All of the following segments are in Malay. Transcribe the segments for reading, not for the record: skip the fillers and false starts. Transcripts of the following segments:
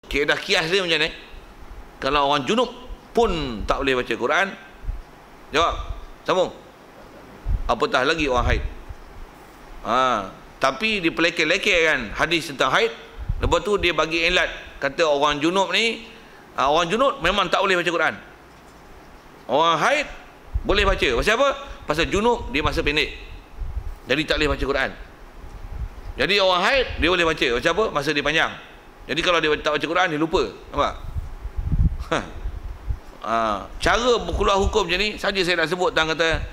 Kaedah kias dia macam ni. Kalau orang junub pun tak boleh baca Quran. Jawab. Sambung. Apatah lagi orang haid. Tapi dipelekeh-lekehkan hadis tentang haid. Lepas tu dia bagi ilat. Kata orang junub ni, orang junub memang tak boleh baca Quran. Orang haid boleh baca. Pasal apa? Pasal junub dia masa pendek, jadi tak boleh baca Quran. Jadi orang haid dia boleh baca. Pasal apa? Masa dia panjang. Jadi kalau dia tak baca Quran, dia lupa. Nampak? Cara keluar hukum macam ni saja saya nak sebut. Tang kata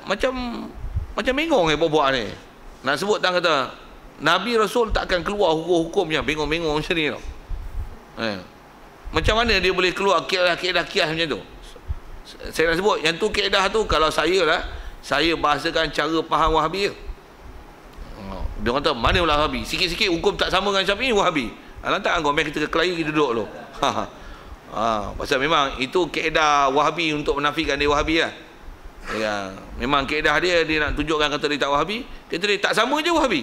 macam bingung buat ni. Nak sebut tang kata Nabi Rasul takkan keluar hukum-hukum yang bingung-bingung macam ni tau. Macam mana dia boleh keluar kaedah kias macam tu? Saya nak sebut yang tu kaedah tu, kalau saya lah, saya bahasakan cara faham Wahabi. Dia kata mana pula Wahabi? Sikit-sikit hukum tak sama dengan Syafi'i, Wahabi. Lantak kau main kita kelahi, kita duduk dulu. Pasal memang itu kaedah Wahabi untuk menafikan dia Wahabi lah. Ya, memang kaedah dia nak tunjukkan kata dia tak Wahabi, kata dia tak sama je Wahabi.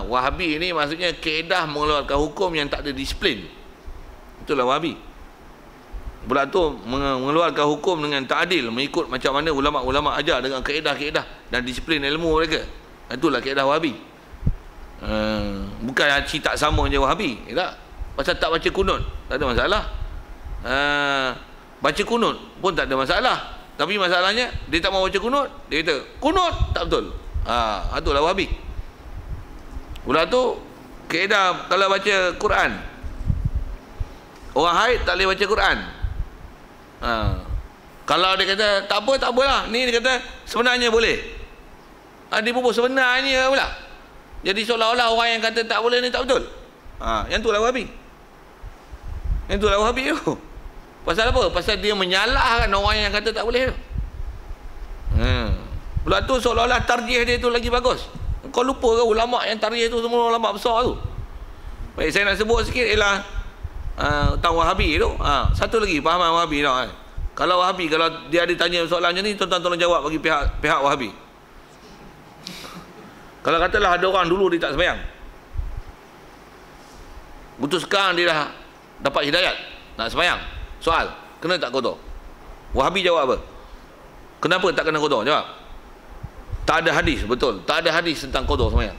Wahabi ni maksudnya kaedah mengeluarkan hukum yang tak ada disiplin. Itulah Wahabi. Pula tu mengeluarkan hukum dengan tak adil, mengikut macam mana ulama-ulama ajar dengan kaedah-kaedah dan disiplin ilmu mereka. Itulah kaedah Wahabi. Bukan haji tak sama je Wahabi. Tak. Pasal tak baca kunut tak ada masalah. Baca kunut pun tak ada masalah. Tapi masalahnya dia tak mau baca kunut. Dia kata kunut tak betul. Itulah Wahabi. Pula tu kaedah kalau baca Quran, orang haid tak boleh baca Quran. Kalau dia kata tak apalah, ni dia kata sebenarnya boleh. Dia bubuh sebenarnya pula. Jadi seolah-olah orang yang kata tak boleh ni tak betul. Yang tu lah Wahabi. Yang tu lah Wahabi tu. Pasal apa? Pasal dia menyalahkan orang yang kata tak boleh tu. Pula tu seolah-olah tarjih dia tu lagi bagus. Kau lupa ke ulama' yang tarjih tu semua ulama' besar tu? Baik, saya nak sebut sikit ialah tentang Wahabi tu. Satu lagi fahaman Wahabi tau. Kalau Wahabi, kalau dia ada tanya soalan macam ni, tuan-tuan tolong jawab bagi pihak Wahabi. Kalau katalah ada orang dulu dia tak sembahyang, betul sekarang dia dah dapat hidayat nak sembahyang, soal kena tak qada? Wahabi jawab apa? Kenapa tak kena qada? Jawab. Tak ada hadis, betul. Tak ada hadis tentang qada sembahyang.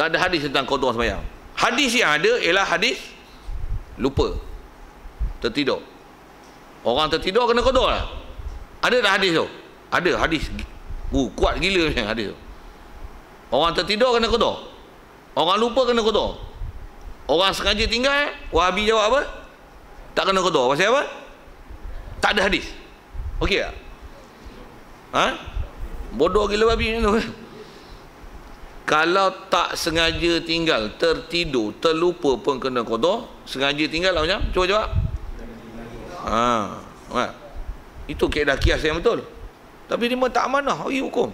Tak ada hadis tentang qada sembahyang. Hadis yang ada ialah hadis lupa, tertidur. Orang tertidur kena qada lah. Ada tak hadis tu? Ada hadis. Kuat gila macam hadis tu. Orang tertidur kena qada. Orang lupa kena qada. Orang sengaja tinggal, Wahabi jawab apa? Tak kena qada. Pasal apa? Tak ada hadis. Okey tak? Bodoh gila Wahabi macam tu. Kalau tak sengaja tinggal, tertidur, terlupa pun kena qada. Sengaja tinggal lah macam? Cuba jawab. Itu kaedah kias yang betul. Tapi dia tak amanah bagi hukum.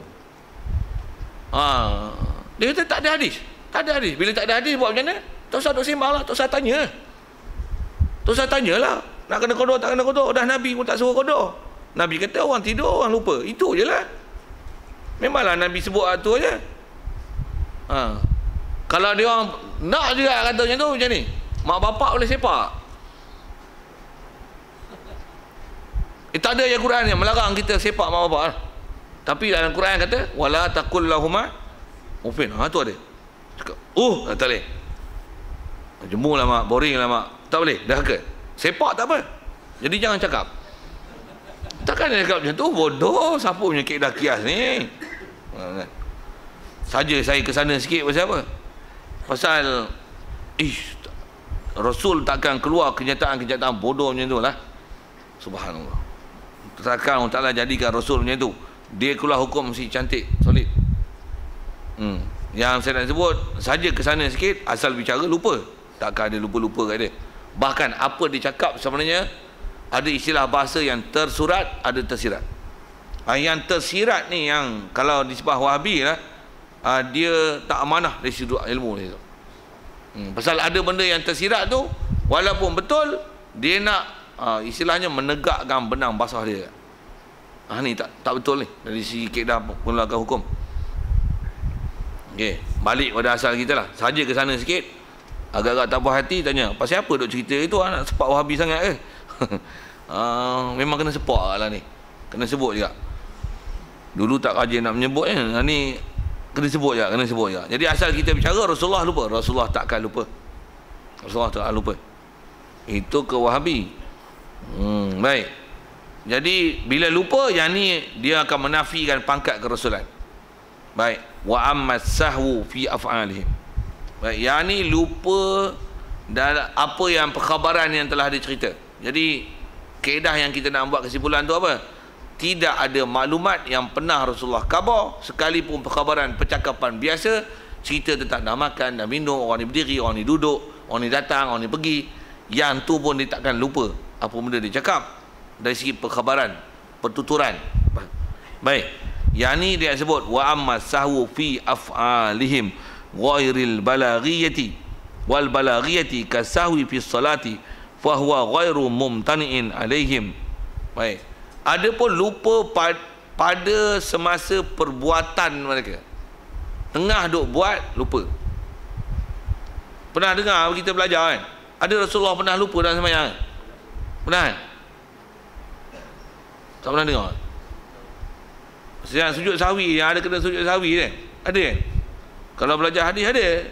Dia kata tak ada hadis. Tak ada hadis. Bila tak ada hadis buat macam mana? Tak usah duk sembang lah. Tak usah tanya. Tak usah tanyalah. Nak kena qada tak kena qada. Dah Nabi pun tak suruh qada. Nabi kata orang tidur, orang lupa. Itu je lah. Memanglah Nabi sebut tu aja. Kalau dia orang nak juga kata macam tu, macam ni, mak bapak boleh sepak. Tak ada ayat Quran yang melarang kita sepak mak bapak lah. Tapi dalam Quran kata wala taqul lahuma uffin. Tu ada. Cakap tak boleh. Jemur lah mak, boring lah mak. Tak boleh, dah ke. Sepak tak apa. Jadi jangan cakap. Takkan dia cakap macam tu, bodoh. Siapa punya kaedah kias ni? Saja saya ke sana sikit pasal apa? Pasal Rasul takkan keluar kenyataan-kenyataan bodoh macam tu lah. Subhanallah. Takkan Allah Ta'ala jadikan Rasul macam tu. Dia keluar hukum mesti cantik, solid. Yang saya nak sebut, saja ke sana sikit, asal bicara lupa. Takkan ada lupa-lupa kat dia. Bahkan apa dia cakap sebenarnya, ada istilah bahasa yang tersurat, ada tersirat. Yang tersirat ni yang kalau di sebelah Wahabi lah, dia tak amanah dari sudut ilmu dia tu. Pasal ada benda yang tersirat tu, walaupun betul, dia nak istilahnya menegakkan benang basah dia. Ni tak betul ni dari segi kaedah pengeluarkan hukum. Okey, balik pada asal kita lah. Saja ke sana sikit, Agak-agak tak puas hati tanya, pasal apa duk cerita itu, nak sepak Wahabi sangat ke? Memang kena sepak lah ni. Kena sebut juga. Dulu tak rajin nak menyebutnya, ni kena sebut je, kena sebut je. Jadi asal kita bicara Rasulullah lupa, Rasulullah takkan lupa. Rasulullah takkan lupa. Itu ke Wahabi. Baik. Jadi bila lupa, yang ni dia akan menafikan pangkat kerasulan. Baik. Wa ammas sahwu fi af'alihim. Baik, yang ni lupa dalam apa yang perkhabaran yang telah dicerita. Jadi kaedah yang kita nak buat kesimpulan tu apa? Tidak ada maklumat yang pernah Rasulullah khabar, sekalipun perkhabaran percakapan biasa, cerita tentang dah makan, dah minum, orang ni berdiri, orang ni duduk, orang ni datang, orang ni pergi, yang tu pun dia takkan lupa apa benda dia cakap dari segi perkhabaran, pertuturan. Baik, yang ni dia sebut wa amma sahwu fi af'alihim ghairil balaghiyati wal balaghiyati kasahwi fi salati fa huwa ghairu mumtani'in alaihim. Baik, ada pun lupa pada semasa perbuatan mereka, tengah duk buat lupa. Pernah dengar kita belajar kan, ada Rasulullah pernah lupa dalam sembahyang? Pernah kan? Tak pernah dengar? Yang sujud sahwi, yang ada kena sujud sahwi kan? Ada kan? Kalau belajar hadis ada.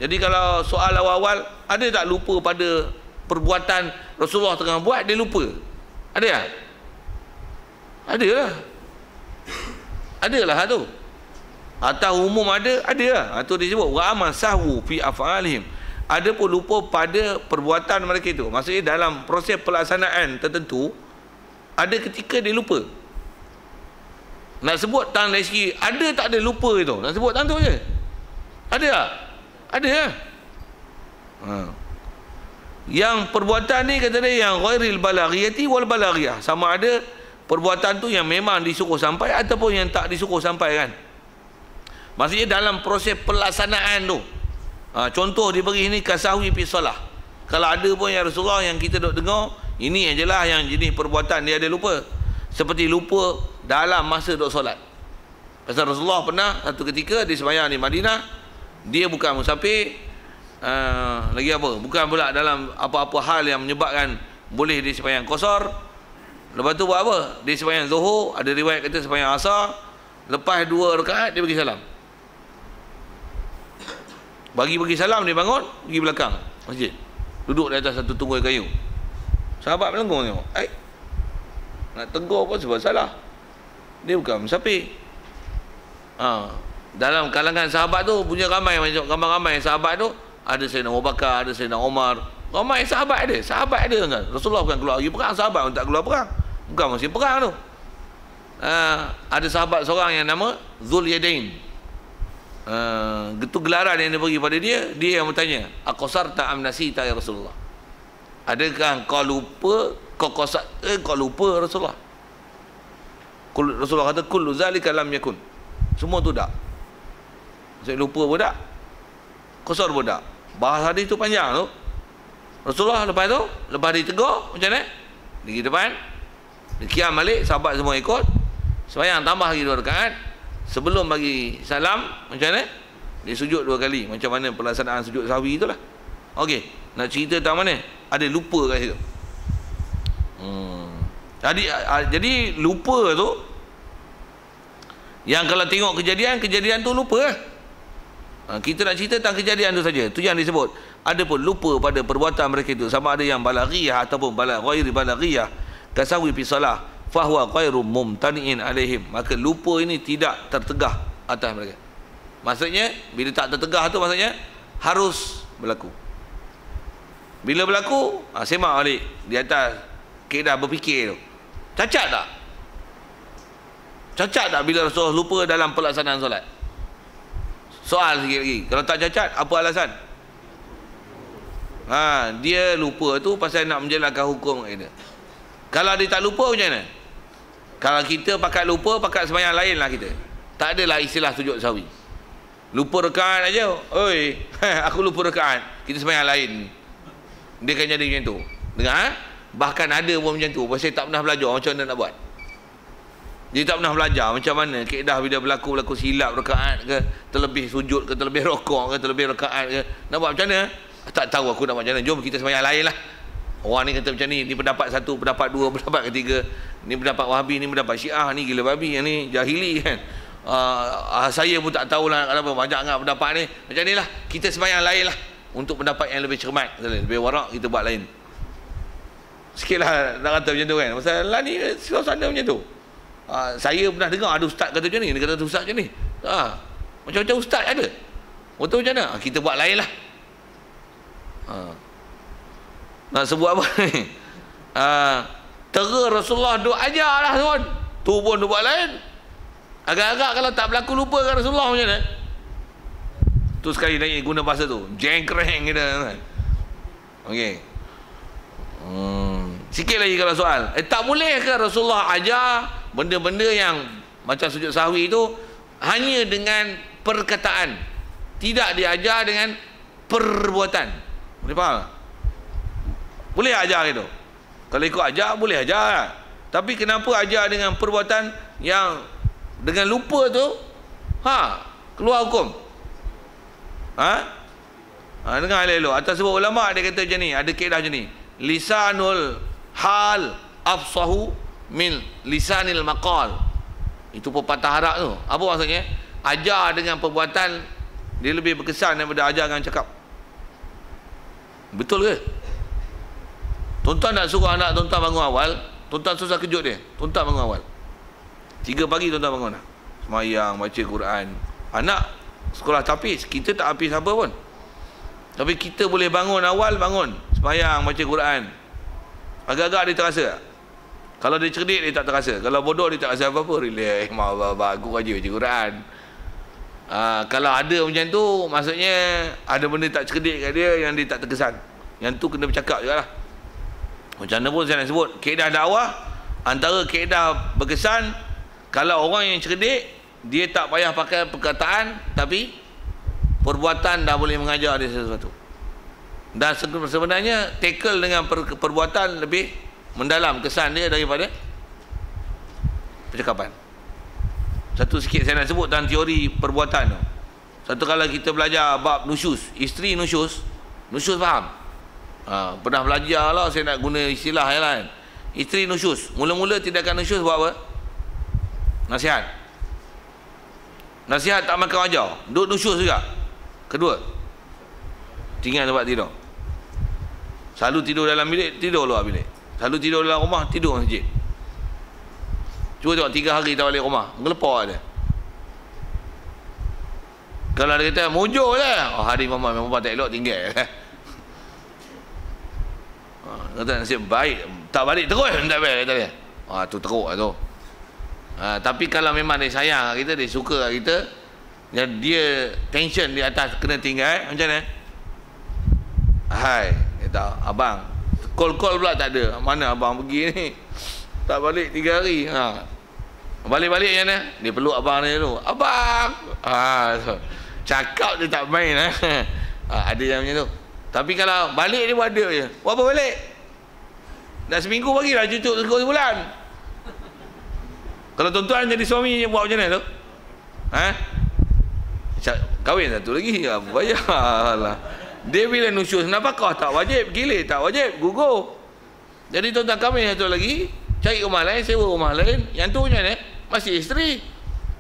Jadi kalau soal awal-awal, ada tak lupa pada perbuatan Rasulullah tengah buat, dia lupa? Ada tak? Ada lah. Ada lah tu. Atau umum ada lah. Itu dia sebut wa amal sahwu fi af'alihim. Ada pun lupa pada perbuatan mereka itu. Maksudnya dalam proses pelaksanaan tertentu, ada ketika dia lupa. Nak sebut tang dari segi ada tak ada lupa itu, nak sebut tang tu je. Ada tak? Ada lah. Yang perbuatan ni kata dia yang ghairil balaghiyati wal balaghiyah, sama ada perbuatan tu yang memang disuruh sampai ataupun yang tak disuruh sampai kan. Maksudnya dalam proses pelaksanaan tu. Contoh dia bagi ni kasahwi fi solah. Kalau ada pun yang Rasulullah yang kita duk dengar, ini ajalah yang jenis perbuatan dia ada lupa. Seperti lupa dalam masa duk solat. Pasal Rasulullah pernah satu ketika dia sembahyang di Madinah, dia bukan musafir, lagi apa, bukan pula dalam apa-apa hal yang menyebabkan boleh dia sembahyang qasar. Lepas tu buat apa? Dia sembahyang zuhur, ada riwayat kata sembahyang asar, lepas 2 rakaat dia bagi salam. Bagi salam dia bangun, pergi belakang masjid, duduk di atas satu tunggai kayu. Sahabat melengkung tengok, nak tegur pun sebab salah, dia bukan musafir. Dalam kalangan sahabat tu punya ramai sahabat tu, ada Sayyidina Abu Bakar, ada Sayyidina Umar, ramai sahabat ada kan. Rasulullah bukan keluar pergi perang, sahabat pun tak keluar perang, bukan musim perang tu. Ada sahabat seorang yang nama Zul Yadain. Itu gelaran yang dia bagi pada dia yang bertanya, aqsarta am nasita ya Rasulullah, adakah kau lupa, kau lupa Rasulullah? Rasulullah kata kullu zalika lam yakun, semua tu tak. Saya lupa pun tak, qasar pun tak. Bahas hadis tu panjang tu. Rasulullah lepas dia tegur macam mana? Dia pergi depan, dia qiyam balik, sahabat semua ikut, sembahyang tambah lagi 2 rakaat. Sebelum bagi salam macam mana? Dia sujud 2 kali. Macam mana pelaksanaan sujud sahwi itulah. Okey, nak cerita tentang mana? Ada lupa kat situ. Jadi lupa tu, yang kalau tengok kejadian tu lupa lah. Kita nak cerita tentang kejadian tu saja. Tu yang disebut. Ada pun lupa pada perbuatan mereka itu, sama ada yang balaghiyah ataupun ghairi balaghiyah, kasahwi fi salah, fahuwa ghairu mumtani'in alaihim. Maka lupa ini tidak tertegah atas mereka. Maksudnya bila tak tertegah tu maksudnya harus berlaku. Bila berlaku, semak balik di atas kaedah berfikir tu. Cacat tak? Cacat tak bila Rasulullah lupa dalam pelaksanaan solat? Soal sikit lagi, kalau tak cacat apa alasan? Dia lupa tu pasal nak menjalankan hukum kita. Kalau dia tak lupa macam mana? Kalau kita pakat lupa, pakat sembahyang lain lah kita. Tak adalah istilah sujud sahwi. Lupa rakaat aja. Oi, aku lupa rakaat, kita sembahyang lain. Dia akan jadi macam tu. Dengar? Bahkan ada pun macam tu. Pasal tak pernah belajar macam mana nak buat. Dia tak pernah belajar macam mana kaedah bila berlaku silap rakaat ke, terlebih sujud ke, terlebih rokok ke, terlebih rakaat ke. Nak buat macam mana? Tak tahu aku nak buat macam mana. Jom kita sembahyang lain lah. Orang ni kata macam ni pendapat satu, pendapat dua, pendapat ketiga. Ni pendapat Wahabi, ni pendapat Syiah, ni gila babi, yang ni jahili kan. Saya pun tak tahulah kenapa banyak sangat pendapat ni. Macam ni lah, kita sembahyang lain lah. Untuk pendapat yang lebih cermat, lebih warak, kita buat lain. Sikit lah nak kata macam tu kan. Masalah ni suasana macam tu. Saya pernah dengar ada ustaz kata macam ni. Dia kata ustaz macam ni. Macam-macam ustaz ada. Betul macam mana? Kita buat lain lah. Nak sebut apa ni? Tera Rasulullah duk ajar lah tuan. Tu pun duk buat lain. Agak-agak kalau tak berlaku lupa kan Rasulullah macam mana? Tu sekali naik guna bahasa tu. Jengkreng kita kan. Okey. Sikit lagi kalau soal. Tak boleh ke Rasulullah ajar benda-benda yang macam sujud sahwi itu hanya dengan perkataan, tidak diajar dengan perbuatan? Boleh faham? Boleh ajar itu. Kalau ikut ajar boleh ajar. Tapi kenapa ajar dengan perbuatan yang dengan lupa tu keluar hukum? Dengar elok. Atas sebab ulama dia kata macam ni, ada kaedah macam ni. Lisanul hal afsahu min lisanil maqal. Itu pepatah Arab tu. Apa maksudnya? Ajar dengan perbuatan dia lebih berkesan daripada ajar dengan cakap. Betul ke? Tuan-tuan nak suruh anak tuan-tuan bangun awal, tuan-tuan susah kejut dia. Tuan-tuan bangun awal 3 pagi tuan-tuan bangun dah, semayang, baca Quran. Anak sekolah tapis, kita tak habis apa pun. Tapi kita boleh bangun awal, bangun semayang, baca Quran. Agak-agak dia terasa tak? Kalau dia cerdik dia tak terasa. Kalau bodoh dia tak rasa apa-apa. Relax, aku aja baca Quran. Kalau ada macam tu, maksudnya ada benda tak cerdik kat dia yang dia tak terkesan. Yang tu kena bercakap jugalah. Macam mana pun saya nak sebut, kaedah dakwah antara kaedah berkesan, kalau orang yang cerdik dia tak payah pakai perkataan, tapi perbuatan dah boleh mengajar dia sesuatu. Dan sebenarnya tackle dengan perbuatan lebih mendalam kesan dia daripada percakapan. Satu sikit saya nak sebut tentang teori perbuatan tu. Satu kala kita belajar bab nusyus, isteri nusyus faham? Pernah belajar lah, saya nak guna istilah yang lain. Isteri nusyus, mula-mula tindakan nusyus buat apa? Nasihat. Nasihat tak makan ajar, duduk nusyus juga. Kedua, tinggal tempat tidur. Selalu tidur dalam bilik, tidur luar bilik. Selalu tidur dalam rumah, tidur masjid. Cuba tengok 3 hari tak balik rumah, mengelepak dia. Kalau dia kata mujur je, hari mama tak elok, tinggal. Kata nasib baik, tak balik terus tak balik, kata dia. Tu teruk lah tu. Tapi kalau memang dia sayang kita, dia suka kita, dan dia tension di atas kena tinggal, macam mana? Hai, kata abang, call pula tak ada. Mana abang pergi ni? Tak balik 3 hari. Balik-balik macam mana? Dia peluk abang dia dulu. Abang! Cakap dia tak main. Ada yang macam tu. Tapi kalau balik dia buat ada je. Buat apa balik? Dah seminggu bagi lah cucuk sebulan. Kalau tuan-tuan jadi suami buat macam mana tu? Kahwin satu lagi. Bayarlah. Dia bila nusyus nafkah tak wajib, gila tak wajib, gugur. Jadi tuan-tuan kahwin satu lagi, cari rumah lain, sewa rumah lain. Yang tu macam mana? Masih isteri.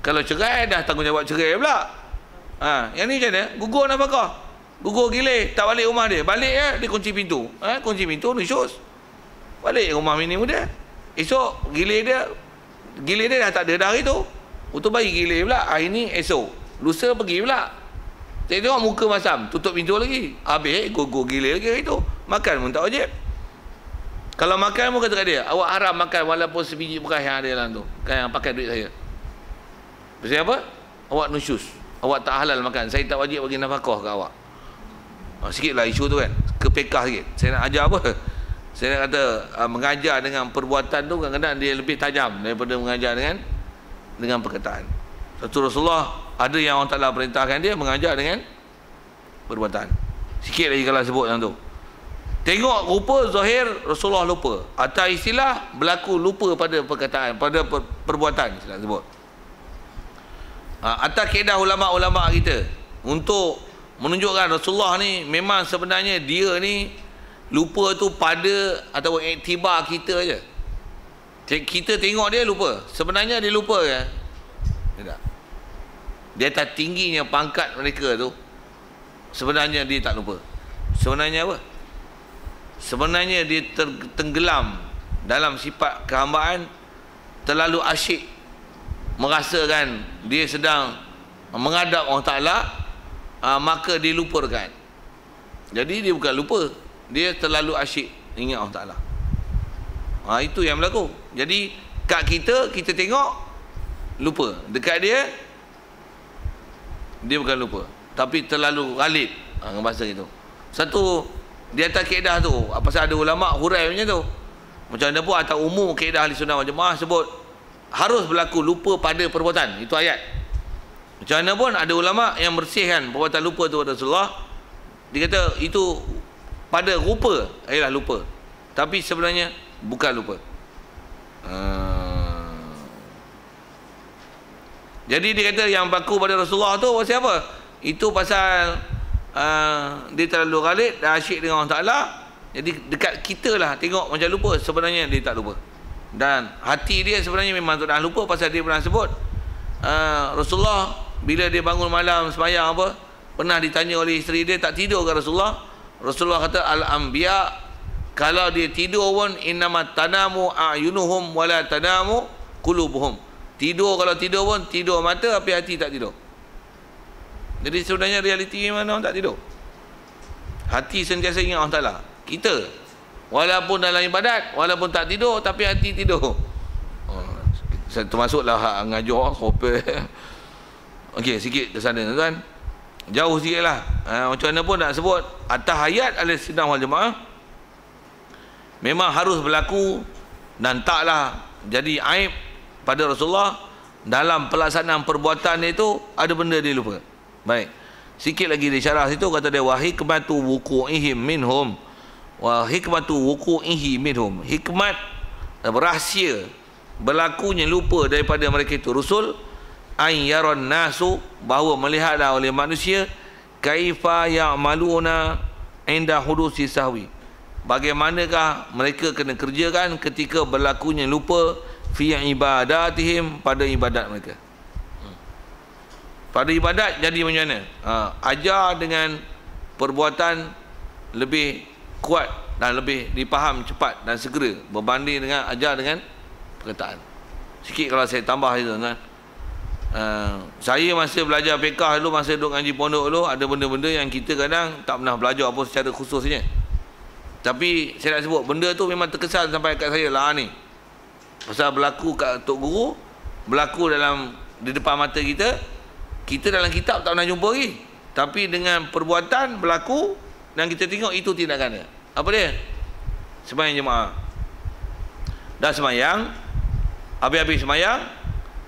Kalau cerai dah tanggungjawab cerai pula. Yang ni macam mana? Gugur nafkah. Gugur gila, tak balik rumah dia. Balik dia kunci pintu. Kunci pintu nusyus. Balik rumah bini muda. Esok gila dia dah tak ada dah hari tu. Untuk bagi gila pula. Hari ni esok. Lusa pergi pula. Saya tengok muka masam, tutup pintu lagi. Habis gugur gila lagi hari tu. Makan pun tak wajib. Kalau makan pun kata kat dia, awak haram makan walaupun sebiji beras yang ada dalam tu. Kan yang pakai duit saya. Pasal apa? Awak nusyus. Awak tak halal makan. Saya tak wajib bagi nafkah ke awak. Sikitlah isu tu kan. Kepekah sikit. Saya nak ajar apa? Saya nak kata mengajar dengan perbuatan tu kadang-kadang dia lebih tajam daripada mengajar dengan perkataan. Satu Rasulullah ada yang Allah Ta'ala perintahkan dia mengajar dengan perbuatan. Sikit lagi kalau sebut yang tu. Tengok rupa zahir, Rasulullah lupa. Atau istilah berlaku lupa pada perkataan, pada perbuatan, istilah sebut. Atau kaedah ulama-ulama kita untuk menunjukkan Rasulullah ni memang sebenarnya dia ni lupa tu pada atau iktibar kita je. Kita tengok dia lupa, sebenarnya dia lupa ke? Tidak. Di atas tingginya pangkat mereka tu, sebenarnya dia tak lupa. Sebenarnya apa? Sebenarnya dia tenggelam dalam sifat kehambaan, terlalu asyik merasakan dia sedang menghadap Allah Ta'ala, maka dia lupakan. Jadi dia bukan lupa, dia terlalu asyik ingat Allah Ta'ala. Itu yang berlaku. Jadi kat kita, kita tengok lupa. Dekat dia, dia bukan lupa, tapi terlalu ghalib, bahasa gitu. Satu di atas kaedah tu, pasal ada ulama hurai macam tu. Macam mana pun atas umum kaedah ahli sunnah wal jamaah sebut harus berlaku lupa pada perbuatan. Itu ayat. Macam mana pun ada ulama yang bersihkan perbuatan lupa tu pada Rasulullah. Dia kata itu pada rupa ialah lupa, tapi sebenarnya bukan lupa. Jadi dia kata yang berlaku pada Rasulullah tu pasal apa? Itu pasal dia terlalu ghalib dan asyik dengan Allah Ta'ala. Jadi dekat kita lah tengok macam lupa, sebenarnya dia tak lupa. Dan hati dia sebenarnya memang tak lupa, pasal dia pernah sebut Rasulullah bila dia bangun malam sembahyang apa, pernah ditanya oleh isteri dia, tak tidur ke Rasulullah? Rasulullah kata al-anbiya kalau dia tidur pun innamat tanamu a'yunuhum wala tanamu qulubuhum. Tidur, kalau tidur pun tidur mata, tapi hati tak tidur. Jadi sebenarnya realiti mana orang tak tidur? Hati sentiasa ingat Allah Ta'ala. Kita walaupun dalam ibadat, walaupun tak tidur, tapi hati tidur. Termasuklah hak ngajar sope. Okey, sikit ke sana tuan. Jauh sikit lah. Macam mana pun nak sebut atas ayat Ahlussunnah wal Jamaah memang harus berlaku, dan taklah jadi aib pada Rasulullah dalam pelaksanaan perbuatan itu ada benda dia lupa. Baik, sikit lagi di syarah situ kata dia wa hikmatu wuqu'ihim minhum, wa hikmatu wuqu'ihi minhum, hikmat rahsia berlakunya lupa daripada mereka itu Rasul, ay yaron nasu, bahawa melihatlah oleh manusia kaifa ya'maluna inda hudusi sahwi, bagaimanakah mereka kena kerjakan ketika berlakunya lupa fi ibadatihim, pada ibadat mereka. Pada ibadat jadi macam mana? Ajar dengan perbuatan lebih kuat dan lebih dipaham cepat dan segera berbanding dengan ajar dengan perkataan. Sikit kalau saya tambah itu kan. Saya masa belajar fiqah dulu, masa duduk ngaji pondok dulu, ada benda-benda yang kita kadang tak pernah belajar apa secara khususnya. Tapi saya nak sebut benda tu memang terkesan sampai kat saya lah ni. Pasal berlaku kat Tok Guru, berlaku di depan mata kita. Kita dalam kitab tak pernah jumpa lagi, tapi dengan perbuatan berlaku dan kita tengok itu tindakan dia. Apa dia? Sembahyang jemaah. Dah sembahyang, habis-habis sembahyang,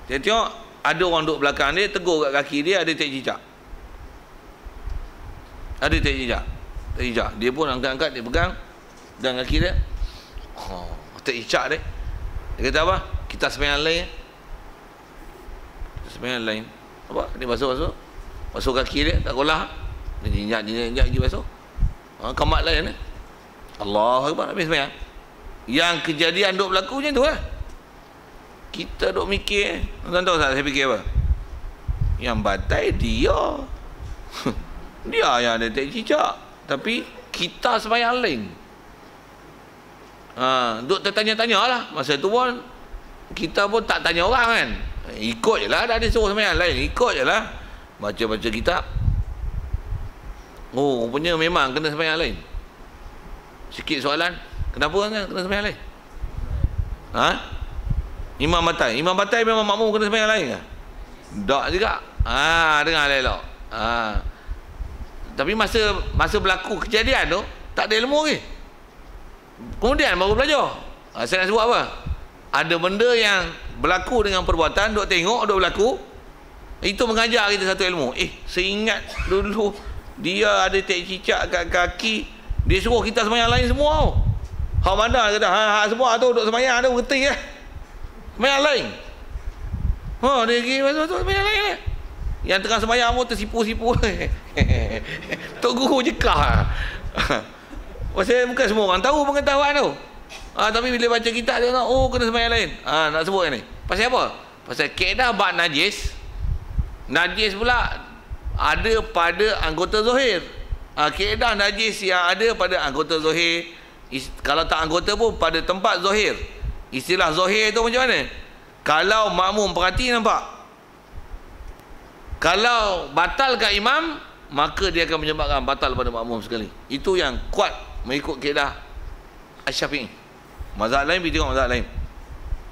dia tengok ada orang duduk belakang dia, tegur kat kaki dia, ada tek cicak. Ada tek cicak. Tek cicak. Dia pun angkat-angkat, dia pegang dan kaki dia. Tek cicak dia. Dia kata apa? Kita sembahyang lain. Kita sembahyang lain. Apa? Dia basuh kaki dia, tak kolah. Dia jinjak je basuh. Kamat lain. Allah Akbar, habis sembahyang. Yang kejadian duk berlaku macam tu lah. Kita duk mikir, tuan tahu tak saya fikir apa? Yang batai dia. Dia yang ada tek cicak, tapi kita sembahyang lain. Duk tertanya-tanya lah. Masa tu pun kita pun tak tanya orang kan, ikut je lah, dah ada suruh sembahyang lain, ikut je lah, baca-baca kitab. Rupanya memang kena sembahyang lain. Sikit soalan, kenapa kan kena sembahyang lain? Imam batai memang makmum kena sembahyang lain ke? Tak juga. Dengar elok. Tapi masa berlaku kejadian tu tak ada ilmu lagi. Kemudian baru belajar. Saya nak sebut apa? Ada benda yang berlaku dengan perbuatan, duk tengok, duk berlaku. Itu mengajar kita satu ilmu. Saya ingat dulu dia ada tek cicak kat kaki, Dia suruh kita sembahyang lain semua tau. Hak mana kata, hak semua tu duduk sembahyang tu berhenti lah. Sembahyang lain. Dia pergi masuk sembahyang lain lah. Yang tengah sembahyang pun tersipu-sipu. Tok Guru jekah. Pasal bukan semua orang tahu pengetahuan tu. Tapi bila baca kitab dia nak, kena sembahyang lain. Nak sebut ni. Pasal apa? Pasal kaedah bab najis. Najis pula ada pada anggota zahir. Kaedah najis yang ada pada anggota zahir, kalau tak anggota pun pada tempat zahir. Istilah zahir tu macam mana? Kalau makmum perhati nampak, kalau batal kat imam, maka dia akan menyebabkan batal pada makmum sekali. Itu yang kuat mengikut kaedah Asy-Syafi'i. Mazhab lain pergi tengok mazhab lain.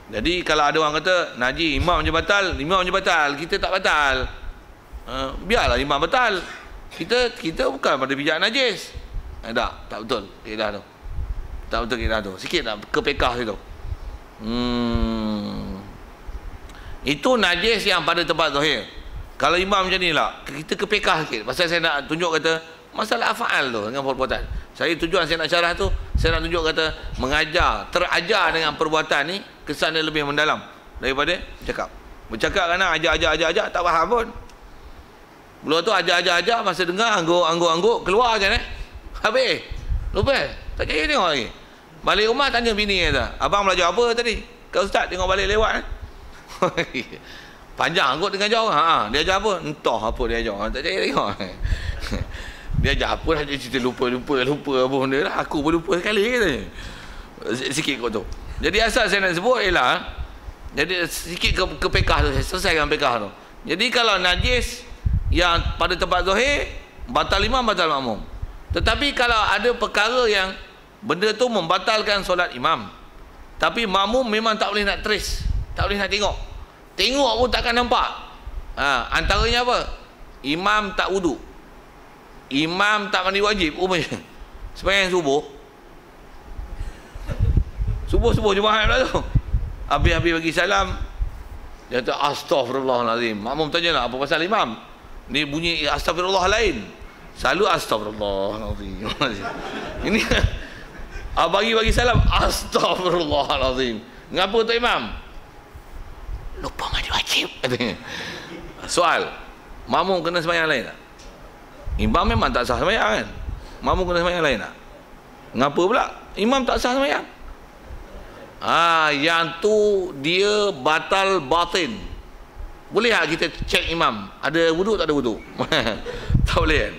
Jadi kalau ada orang kata najis imam je batal, kita tak batal. Biarlah imam batal. Kita bukan pada pijak najis. Tak betul kaedah tu. Tak betul kaedah tu. Sikit tak kepekah situ. Itu najis yang pada tempat zahir. Kalau imam macam ni lah, kita kepekah sikit. Pasal saya nak tunjuk kata masalah af'al tu dengan perbuatan. Tujuan saya nak syarah tu, saya nak tunjuk kata mengajar, terajar dengan perbuatan ni kesannya lebih mendalam daripada bercakap kerana ajar tak faham pun. Belum tu ajar, masa dengar angguk keluar je habis. Lupa. Tak jadi tengok lagi. Balik rumah tanya bini kata, abang belajar apa tadi? Kau ustaz tengok balik lewat. Panjang kot dengan jauh. Dia ajar apa? Entah apa dia ajar. Tak jadi tengok. Dia ajar apa dah cerita lupa apa benda lah. Aku pun lupa sekali katanya. Sikit kot tu. Jadi asal saya nak sebut ialah, jadi sikit kepekah tu, saya selesaikan pekah tu. Jadi kalau najis yang pada tempat zahir, batal imam, batal makmum. Tetapi kalau ada perkara yang benda tu membatalkan solat imam, tapi makmum memang tak boleh nak trace, tak boleh nak tengok pun takkan nampak. Antaranya apa? Imam tak wuduk, imam tak mandi wajib umpamanya. Sembahyang subuh Jumaat pula tu, habis bagi salam, dia kata astaghfirullahalazim. Makmum tanya lah, apa pasal imam ni bunyi astagfirullah lain? Selalu astagfirullahalazim. Ini bagi salam astagfirullahalazim. Ngapa tu imam? Lupa mandi wajib. Soal, makmum kena sembahyang lain tak? Imam memang tak sah sembahyang kan? Makmum kena sembahyang lain tak? Ngapa pula imam tak sah sembahyang? Yang tu dia batal batin. Boleh tak kita cek imam ada wuduk tak ada wuduk? Tak boleh kan?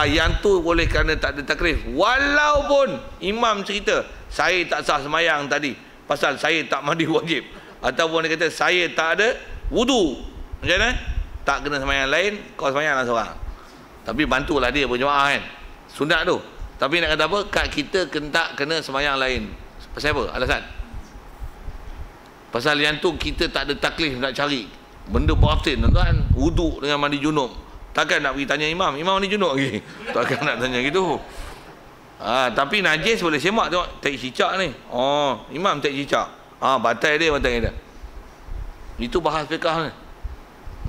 Yang tu boleh kerana tak ada takrif. Walaupun imam cerita saya tak sah sembahyang tadi pasal saya tak mandi wajib, ataupun dia kata saya tak ada wuduk, macam mana? Tak kena sembahyang lain, kau sembahyanglah seorang. Tapi bantulah dia berjemaah kan, sunat tu. Tapi nak kata apa? Kat kita kena sembahyang lain. Pasal apa? Alasan? Pasal yang tu kita tak ada taklif nak cari benda batin tuan, wuduk dengan mandi junub. Takkan nak pergi tanya imam mandi junub lagi. Takkan nak tanya gitu. Tapi najis boleh semak tengok tak cicak ni. Imam tak cicak. Batal dia. Itu bahas fiqah ni.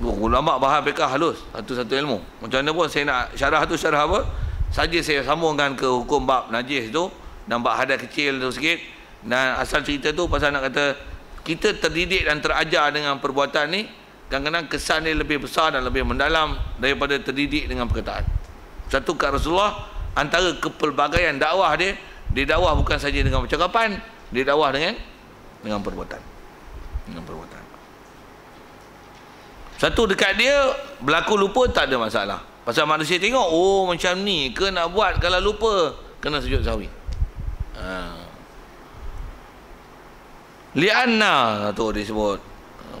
Ulama bahas fiqah halus, satu-satu ilmu. Macam mana pun saya nak syarah apa? Saja saya sambungkan ke hukum bab najis tu dan bab hadas kecil tu sikit. Dan asal cerita tu pasal nak kata kita terdidik dan terajar dengan perbuatan ni, kadang-kadang kesan dia lebih besar dan lebih mendalam daripada terdidik dengan perkataan. Satu kat Rasulullah, antara kepelbagaian dakwah dia dakwah bukan saja dengan percakapan, dia dakwah dengan perbuatan. Satu dekat dia berlaku lupa tak ada masalah. Pasal manusia tengok, macam ni ke nak buat, kalau lupa kena sujud sahwi. Lianna tu disebut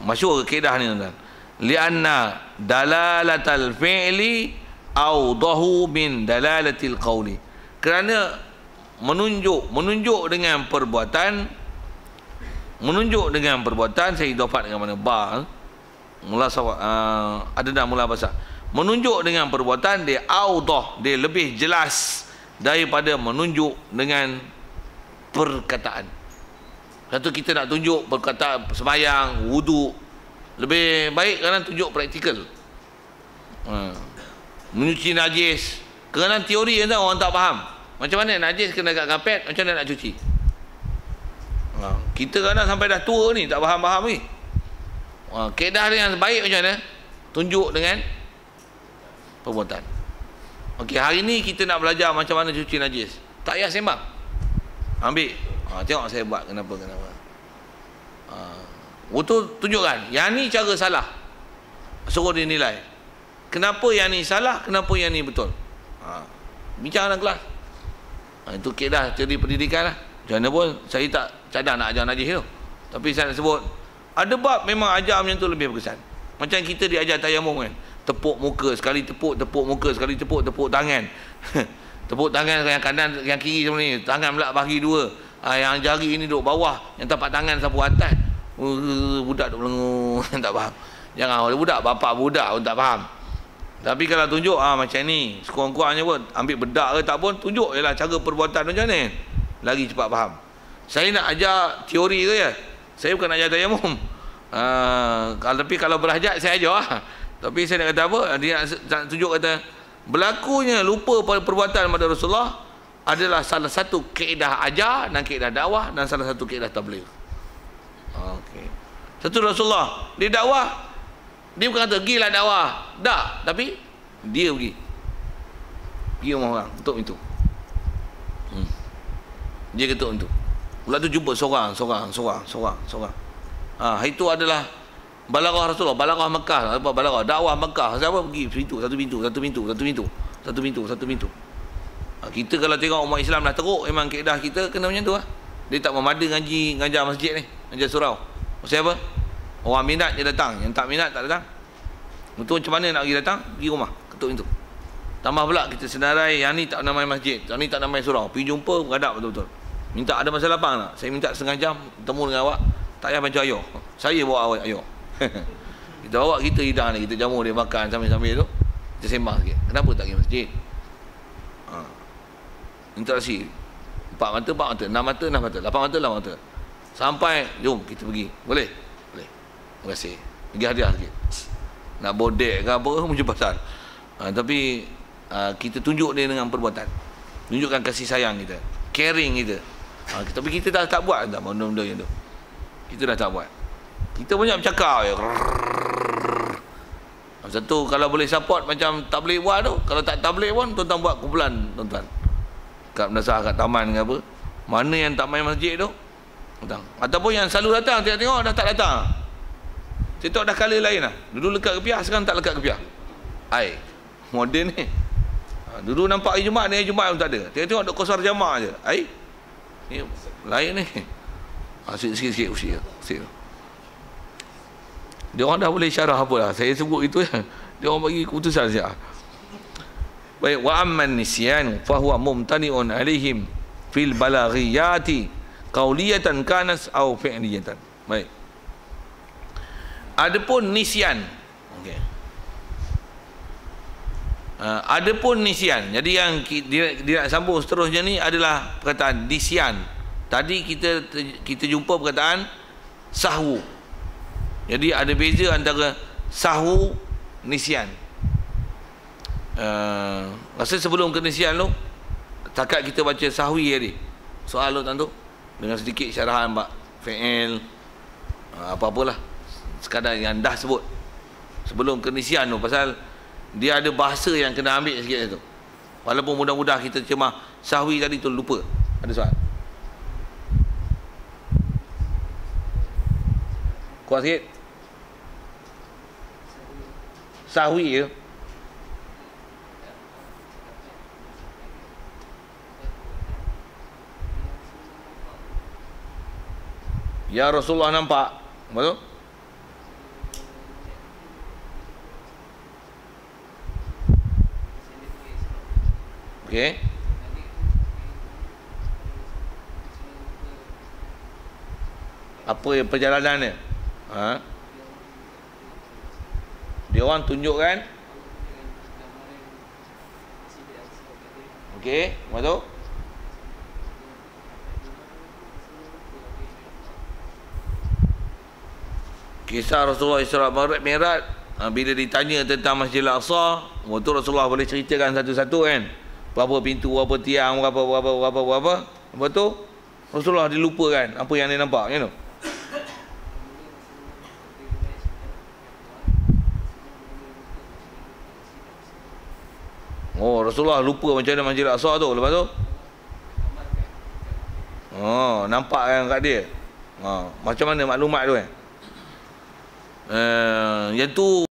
masyhur kaedah ni tuan. Lianna dalalatal fi'li awdahu min dalalatil qawli. Kerana menunjuk dengan perbuatan, saya idafat dengan mana ba mula ada dah mula bahasa. Menunjuk dengan perbuatan dia awdah, dia lebih jelas daripada menunjuk dengan perkataan. Satu kita nak tunjuk perkataan sembahyang, wuduk, lebih baik kerana tunjuk praktikal. Menyuci najis, kerana teori yang orang tak faham. Macam mana najis kena kat kapet, macam mana nak cuci? Kita kadang sampai dah tua ni tak faham-faham ni. Kaedah dia yang baik macam mana? Tunjuk dengan perbuatan. Okey, hari ni kita nak belajar macam mana cuci najis. Tak payah sembang. Ambil. Tengok saya buat kenapa. Betul, tunjukkan. Yang ni cara salah. Suruh dia nilai. Kenapa yang ni salah, kenapa yang ni betul. Bincang dalam kelas. Itu kaedah teori pendidikan lah. Macam mana pun saya tak cadang nak ajar najis tu. Tapi saya nak sebut, ada bab memang ajar macam tu lebih berkesan. Macam kita diajar tayamum kan. Tepuk muka, sekali tepuk muka, sekali tepuk tangan. Tepuk tangan yang kanan, yang kiri macam ni. Tangan pula bagi dua. Yang jari ni duduk bawah, yang tapak tangan sapu atas. Budak duk melengur. Tak faham. Jangan oleh budak, bapak budak pun tak faham. Tapi kalau tunjuk macam ni, sekurang-kurangnya pun ambil bedak ke tak pun, tunjuk je lah cara perbuatan macam ni. Lagi cepat faham. Saya nak ajar teori ke ya. Saya bukan nak ajar tayamum. Tapi kalau berhajat saya ajar lah. Tapi saya nak kata apa? Dia nak tunjuk kata berlakunya lupa pada perbuatan pada Rasulullah adalah salah satu kaedah ajar dan kaedah dakwah dan salah satu kaedah tabligh. Okey. Satu Rasulullah dia dakwah, dia bukan kata gilah dakwah. Tak, tapi dia pergi rumah orang ketuk pintu. Dia ketuk pintu. Pula tu jumpa seorang. Itu adalah balaghah Rasulullah, balaghah Mekah, apa balaghah dakwah Mekah. Siapa pergi satu pintu. Kita kalau tengok umat Islam dah teruk, memang kaedah kita kena macam tu lah. Dia tak memada ngajar masjid ni, ngajar surau. Pasal apa? Orang minat dia datang, yang tak minat tak datang. Betul macam mana nak pergi datang? Pergi rumah, ketuk pintu. Tambah pula kita senarai, yang ni tak nak main masjid, yang ni tak nak main surau. Pergi jumpa, beradab betul-betul. Minta ada masa lapang tak? Saya minta setengah jam bertemu dengan awak. Tak payah baca ayah. Saya bawa awak ayah. Kita bawa, kita hidang ni, kita jamu dia makan sambil-sambil tu. Kita sembang sikit. Kenapa tak pergi masjid? Interaksi. 4 mata, 6 mata, 8 mata. Sampai, jom kita pergi. Boleh? Boleh. Terima kasih. Pergi hadiah sikit. Nak bodek ke apa, macam pasal. Tapi kita tunjuk dia dengan perbuatan. Tunjukkan kasih sayang kita, caring kita. Tapi kita dah tak buat dah benda-benda yang tu. Kita dah tak buat. Kita banyak bercakap je. Satu, kalau boleh support macam tabligh buat tu. Kalau tak tabligh pun, tuan-tuan buat kumpulan, tuan-tuan. Kat madrasah, kat taman ke apa. Mana yang tak main masjid tu, datang. Ataupun yang selalu datang, tengok-tengok dah tak datang. Saya tengok dah colour lain lah. Dulu lekat kepiah, sekarang tak lekat kepiah. Moden ni. Dulu nampak hari Jumaat, ni hari Jumaat pun tak ada. Tengok-tengok duk kosar jamaah je. Ni lain ni. Sikit-sikit usia. Dia orang dah boleh syarah apa lah. Saya sebut itu ya. Dia orang bagi keputusan saja. Baik, wa amman nisyan fa huwa mumtani'un alaihim fil balaghiyati qauliyatan kanas au fi'liyatan. Baik. Adapun nisyan. Okey. Adapun nisyan. Jadi yang dia nak sambung seterusnya ni adalah perkataan nisyan. Tadi kita jumpa perkataan sahwu. Jadi ada beza antara sahwu, nisyan. Rasa sebelum ke nisyan tu, takat kita baca sahwi tadi. Soal tu tentu dengan sedikit syarahan fi'il apa-apalah. Sekadar yang dah sebut. Sebelum ke nisyan tu, pasal dia ada bahasa yang kena ambil sikit tu. Walaupun mudah-mudah kita cemah sahwi tadi tu lupa. Ada soal? Kuat sikit. Sahwi je. Ya Rasulullah nampak. Betul? Okey. Apa yang perjalanan dia? Dia orang tunjukkan. Okey, betul? Kisah Rasulullah Isra Mi'raj, bila ditanya tentang Masjidil Aqsa, waktu Rasulullah boleh ceritakan satu-satu kan. berapa pintu, berapa tiang, berapa. Lepas tu Rasulullah dilupakan apa yang dia nampak, you know. Oh, Rasulullah lupa macam mana Masjid Al-Aqsa tu. Lepas tu nampak kan kat dia. Macam mana maklumat tu kan. Yang tu